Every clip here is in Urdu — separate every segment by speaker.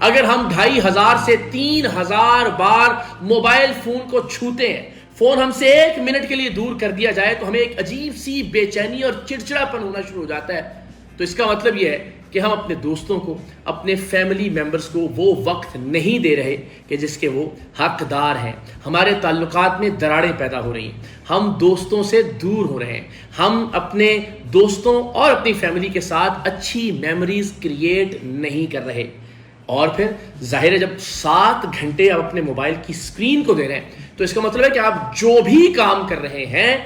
Speaker 1: اگر ہم 2500 سے 3000 بار موبائل فون کو چھوتے ہیں، فون ہم سے 1 منٹ کے لیے دور کر دیا جائے تو ہمیں ایک عجیب سی بے چینی اور چڑچڑاپن ہونا شروع ہو جاتا ہے. تو اس کا مطلب یہ ہے کہ ہم اپنے دوستوں کو، اپنے فیملی ممبرز کو وہ وقت نہیں دے رہے کہ جس کے وہ حقدار ہیں. ہمارے تعلقات میں دراڑیں پیدا ہو رہی ہیں، ہم دوستوں سے دور ہو رہے ہیں، ہم اپنے دوستوں اور اپنی فیملی کے ساتھ اچھی میموریز کریٹ نہیں کر رہے. اور پھر ظاہر ہے جب 7 گھنٹے آپ اپنے موبائل کی اسکرین کو دے رہے ہیں تو اس کا مطلب ہے کہ آپ جو بھی کام کر رہے ہیں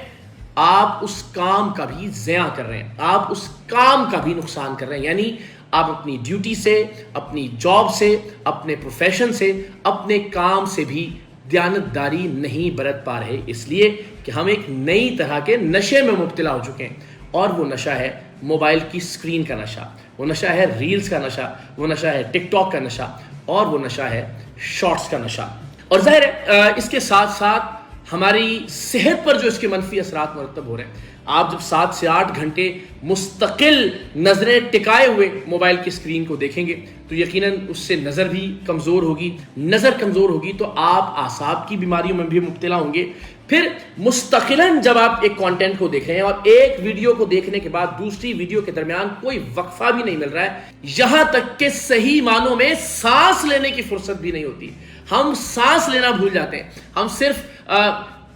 Speaker 1: آپ اس کام کا بھی ضیاع کر رہے ہیں، آپ اس کام کا بھی نقصان کر رہے ہیں. یعنی آپ اپنی ڈیوٹی سے، اپنی جاب سے، اپنے پروفیشن سے، اپنے کام سے بھی دیانتداری نہیں برت پا رہے، اس لیے کہ ہم ایک نئی طرح کے نشے میں مبتلا ہو چکے ہیں. اور وہ نشہ ہے موبائل کی اسکرین کا نشہ، وہ نشہ ہے ریلز کا نشہ، وہ نشہ ہے ٹک ٹاک کا نشہ، اور وہ نشہ ہے شارٹس کا نشہ. اور ظاہر ہے اس کے ساتھ ساتھ ہماری صحت پر جو اس کے منفی اثرات مرتب ہو رہے ہیں. آپ جب 7 سے 8 گھنٹے مستقل نظریں ٹکائے ہوئے موبائل کی اسکرین کو دیکھیں گے تو یقیناً اس سے نظر بھی کمزور ہوگی. نظر کمزور ہوگی تو آپ اعصاب کی بیماریوں میں بھی مبتلا ہوں گے. پھر مستقلاً جب آپ ایک کانٹینٹ کو دیکھ رہے ہیں اور ایک ویڈیو کو دیکھنے کے بعد دوسری ویڈیو کے درمیان کوئی وقفہ بھی نہیں مل رہا ہے، یہاں تک کہ صحیح معنوں میں سانس لینے کی فرصت بھی نہیں ہوتی. ہم سانس لینا بھول جاتے ہیں. ہم صرف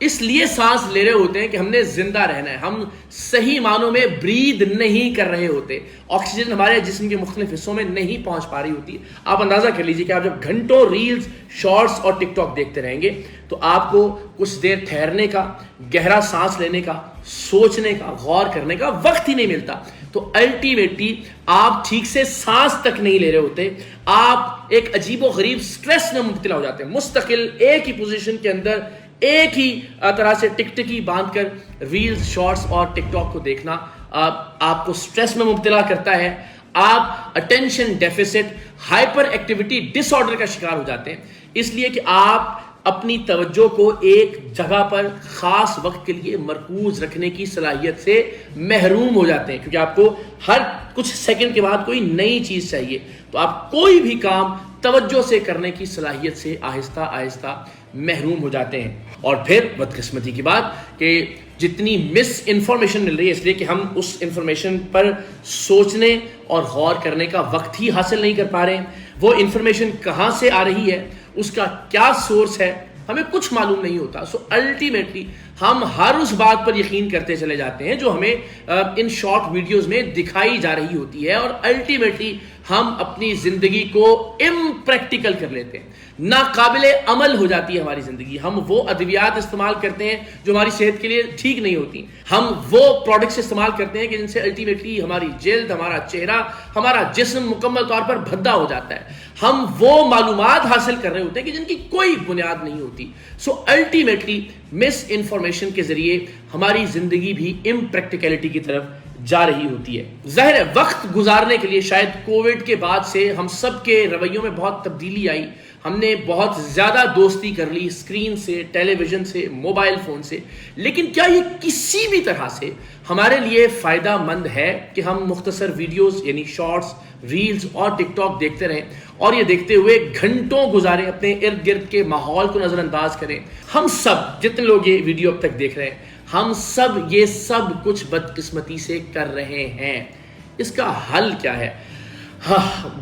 Speaker 1: اس لیے سانس لے رہے ہوتے ہیں کہ ہم نے زندہ رہنا ہے، ہم صحیح معنوں میں برید نہیں کر رہے ہوتے. آکسیجن ہمارے جسم کے مختلف حصوں میں نہیں پہنچ پا رہی ہوتی. آپ اندازہ کر لیجئے کہ آپ جب گھنٹوں ریلز، شارٹس اور ٹک ٹاک دیکھتے رہیں گے تو آپ کو کچھ دیر ٹھہرنے کا، گہرا سانس لینے کا، سوچنے کا، غور کرنے کا وقت ہی نہیں ملتا. تو الٹیمیٹلی آپ ٹھیک سے سانس تک نہیں لے رہے ہوتے، آپ ایک عجیب و غریب سٹریس میں مبتلا ہو جاتے ہیں. مستقل ایک ہی پوزیشن کے اندر ایک ہی طرح سے ٹک ٹکی باندھ کر ریلز، شارٹس اور ٹک ٹاک کو دیکھنا آپ کو سٹریس میں مبتلا کرتا ہے. آپ اٹینشن ڈیفیسٹ ہائپر ایکٹیویٹی ڈس آرڈر کا شکار ہو جاتے ہیں، اس لیے کہ آپ اپنی توجہ کو ایک جگہ پر خاص وقت کے لیے مرکوز رکھنے کی صلاحیت سے محروم ہو جاتے ہیں، کیونکہ آپ کو ہر کچھ سیکنڈ کے بعد کوئی نئی چیز چاہیے. تو آپ کوئی بھی کام توجہ سے کرنے کی صلاحیت سے آہستہ آہستہ محروم ہو جاتے ہیں. اور پھر بدقسمتی کی بات کہ جتنی مس انفارمیشن مل رہی ہے، اس لیے کہ ہم اس انفارمیشن پر سوچنے اور غور کرنے کا وقت ہی حاصل نہیں کر پا رہے ہیں. وہ انفارمیشن کہاں سے آ رہی ہے، اس کا کیا سورس ہے، ہمیں کچھ معلوم نہیں ہوتا. سو الٹیمیٹلی ہم ہر اس بات پر یقین کرتے چلے جاتے ہیں جو ہمیں ان شارٹ ویڈیوز میں دکھائی جا رہی ہوتی ہے، اور الٹیمیٹلی ہم اپنی زندگی کو امپریکٹیکل کر لیتے ہیں. ناقابل عمل ہو جاتی ہے ہماری زندگی. ہم وہ ادویات استعمال کرتے ہیں جو ہماری صحت کے لیے ٹھیک نہیں ہوتی. ہم وہ پروڈکٹس استعمال کرتے ہیں کہ جن سے الٹیمیٹلی ہماری جلد، ہمارا چہرہ، ہمارا جسم مکمل طور پر بھدا ہو جاتا ہے. ہم وہ معلومات حاصل کر رہے ہوتے ہیں کہ جن کی کوئی بنیاد نہیں ہوتی. سو الٹیمیٹلی مس انفارمیشن کے ذریعے ہماری زندگی بھی امپریکٹیکلٹی کی طرف جا رہی ہوتی ہے. ظاہر ہے وقت گزارنے کے لیے شاید کووڈ کے بعد سے ہم سب کے رویوں میں بہت تبدیلی آئی. ہم نے بہت زیادہ دوستی کر لی اسکرین سے، ٹیلی ویژن سے، موبائل فون سے. لیکن کیا یہ کسی بھی طرح سے ہمارے لیے فائدہ مند ہے کہ ہم مختصر ویڈیوز یعنی شارٹس، ریلز اور ٹک ٹاک دیکھتے رہیں اور یہ دیکھتے ہوئے گھنٹوں گزاریں، اپنے ارد گرد کے ماحول کو نظر انداز کریں؟ ہم سب جتنے لوگ یہ ویڈیو اب تک دیکھ رہے ہیں، ہم سب یہ سب کچھ بدقسمتی سے کر رہے ہیں. اس کا حل کیا ہے؟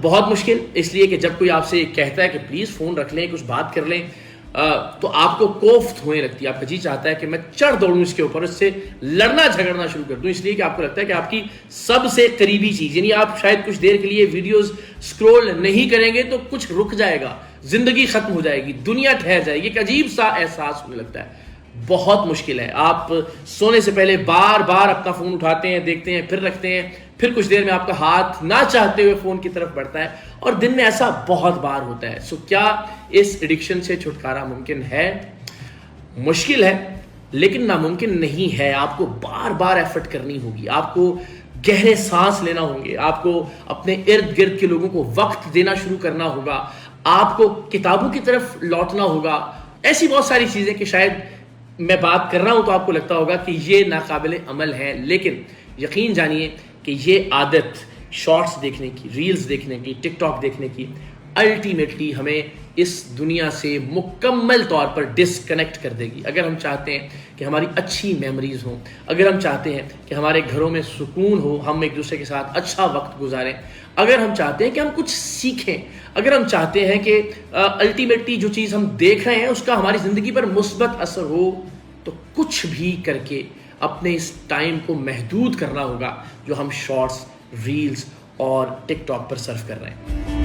Speaker 1: بہت مشکل. اس لیے کہ جب کوئی آپ سے کہتا ہے کہ پلیز فون رکھ لیں، کچھ بات کر لیں، تو آپ کو کوفت ہونے لگتی ہے. آپ کا جی چاہتا ہے کہ میں چڑھ دوڑوں اس کے اوپر، اس سے لڑنا جھگڑنا شروع کر دوں، اس لیے کہ آپ کو لگتا ہے کہ آپ کی سب سے قریبی چیز، یعنی آپ شاید کچھ دیر کے لیے ویڈیوز سکرول نہیں کریں گے تو کچھ رک جائے گا، زندگی ختم ہو جائے گی، دنیا ٹھہر جائے گی. ایک عجیب سا احساس ہونے لگتا ہے. بہت مشکل ہے. آپ سونے سے پہلے بار بار اپنا فون اٹھاتے ہیں، دیکھتے ہیں، پھر رکھتے ہیں، پھر کچھ دیر میں آپ کا ہاتھ نہ چاہتے ہوئے فون کی طرف بڑھتا ہے، اور دن میں ایسا بہت بار ہوتا ہے. سو کیا اس ایڈکشن سے چھٹکارا ممکن ہے؟ مشکل ہے لیکن ناممکن نہیں ہے. آپ کو بار بار ایفرٹ کرنی ہوگی، آپ کو گہرے سانس لینا ہوں گے، آپ کو اپنے ارد گرد کے لوگوں کو وقت دینا شروع کرنا ہوگا، آپ کو کتابوں کی طرف لوٹنا ہوگا. ایسی بہت ساری چیزیں کہ شاید میں بات کر رہا ہوں تو آپ کو لگتا ہوگا کہ یہ ناقابل عمل ہے، لیکن یقین جانیے کہ یہ عادت شارٹس دیکھنے کی، ریلز دیکھنے کی، ٹک ٹاک دیکھنے کی الٹیمیٹلی ہمیں اس دنیا سے مکمل طور پر ڈسکنیکٹ کر دے گی. اگر ہم چاہتے ہیں کہ ہماری اچھی میموریز ہوں, اگر ہم چاہتے ہیں کہ ہمارے گھروں میں سکون ہو, ہم ایک دوسرے کے ساتھ اچھا وقت گزاریں, اگر ہم چاہتے ہیں کہ ہم کچھ سیکھیں, اگر ہم چاہتے ہیں کہ الٹیمیٹلی جو چیز ہم دیکھ رہے ہیں اس کا ہماری زندگی پر مثبت اثر ہو, تو کچھ بھی کر کے اپنے اس ٹائم کو محدود کرنا ہوگا جو ہم شارٹس, ریلز اور ٹک ٹاک پر صرف کر رہے ہیں.